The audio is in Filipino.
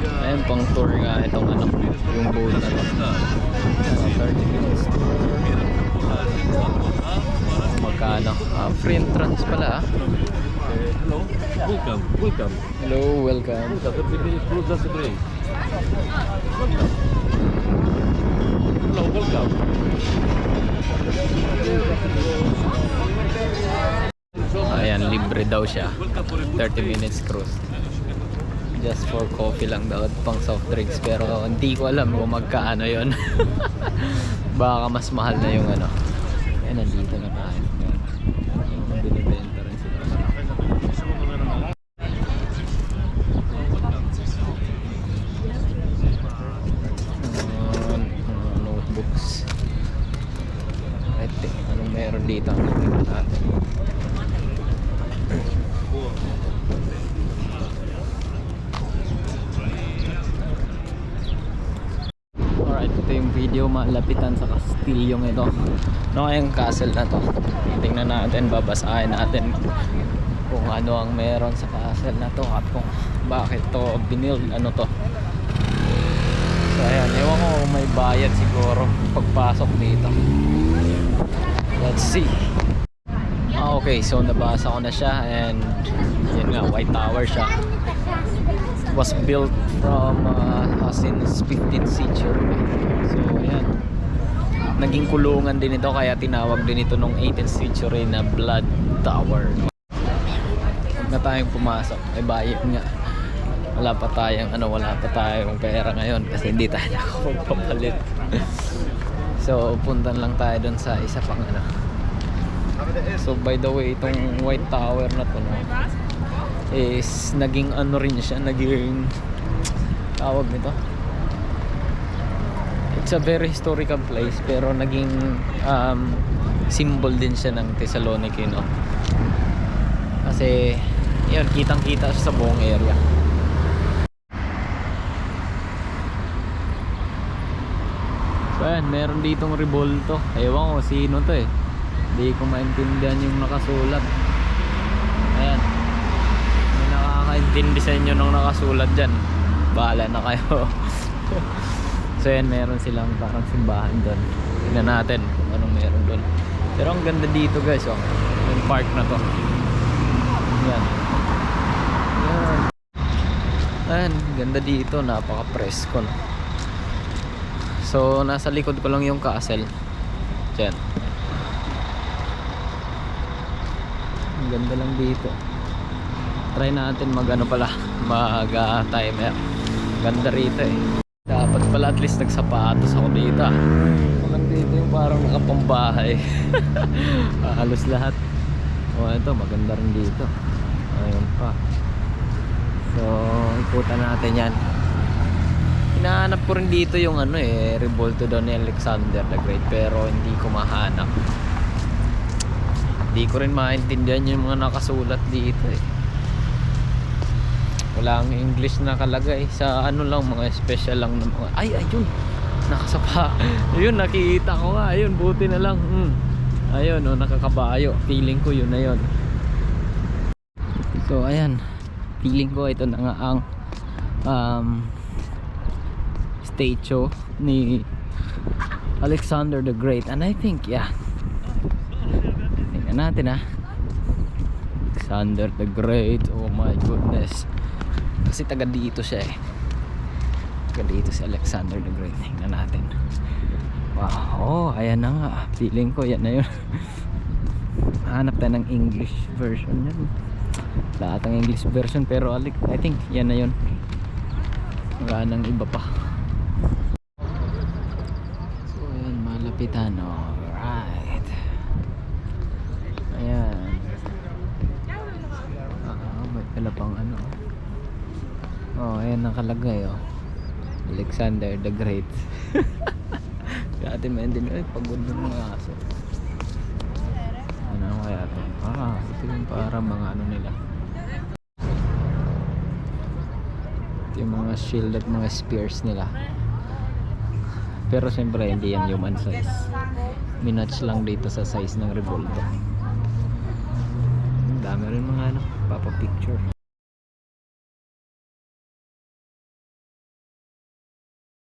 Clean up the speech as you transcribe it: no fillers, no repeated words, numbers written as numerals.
Ayun, pang tour nga itong ano, yung boat na to. 30 minutes tour. Magkano? Free entrance pala. Hello, welcome. Hello, welcome. Hello, welcome. Ayan, libre daw siya. 30 minutes cruise. Just for coffee lang daw at pang soft drinks. Pero hindi ko alam kung magkaano yon. Baka mas mahal na yung ano. Ayan, nandito na tayo. Binibenta rin sila. Notebooks. Ito, anong meron dito? Natin. Alright, ito yung video malapitan sa kastilyong ito. No, yung castle na to. Tingnan natin, babasahin natin kung ano ang meron sa castle na to at kung bakit to binild, ano to. So ayan, ewan ko kung may bayad siguro pagpasok dito. Let's see. Okay, so nabasa ko na siya and yun nga, White Tower siya. Was built from since 15th century. So ayan, naging kulungan din ito kaya tinawag din ito nung 18th century na Blood Tower. Huwag na tayong pumasok, may bayad nga. Wala pa tayong pera ngayon kasi hindi tayo nakapagpapalit. So puntan lang tayo dun sa isa pang ano. So by the way, itong White Tower na to, no, is naging ano rin siya, naging tawag nito, it's a very historical place pero naging symbol din siya ng Thessaloniki, no? Kasi yun, kitang kita siya sa buong area. So ayan, meron ditong Ribolto. Ewan ko sino to eh, hindi ko maintindihan yung nakasulat. Ayan, may nakakaintindi sa inyo nung nakasulat dyan, bahala na kayo. So yan, meron silang parang simbahan doon. Tignan natin kung anong meron doon. Pero ang ganda dito guys, oh, yung park na to. Yan. Yan. Ayan, ganda dito, napaka-presko, no? So nasa likod ko lang yung castle. Diyan. Ang ganda lang dito. Try natin mag ano pala, mag timer. Ganda rito eh. Dapat pala at least nagsapatos ako dito. Maganda dito yung parang nakapambahay. Halos lahat. Oh, ito maganda rin dito. Ayun pa. So ikutan natin yan. Hinahanap ko rin dito yung ano eh, Ribolto daw ni Alexander the Great, pero hindi ko mahanap. Hindi ko rin maintindihan yung mga nakasulat dito eh. Walang English na nakalagay. Sa ano lang, mga special lang na mga, ay ayun, nakasapa. Ayun, nakita ko nga. Ayun, buti na lang. Ayun, oh, nakakabayo. Feeling ko yun na yun. So ayan, feeling ko ito na nga ang statue ni Alexander the Great. And I think, yeah, tingnan natin ha. Alexander the Great, oh my goodness. Kasi taga dito siya eh. Taga dito si Alexander the Great. Tingnan natin. Wow, oh, ayan na nga. Feeling ko yan na yun. Hanap tayo ng English version yan. Lahat ng English version, pero I think yan na yun. Wala nang iba pa. So ayan, malapitan. Alright. Ayan. May pala pang ano. Oh, ayan nakalagay oh. Alexander the Great. Dati may din, ay pagod ng mga aso. Ano kaya ito? Ito yung para mga ano nila. Ito yung mga shield at mga spears nila. Pero siyempre hindi yan human size. Minatch lang dito sa size ng Ribolto. Ang dami rin mga ano, papapicture.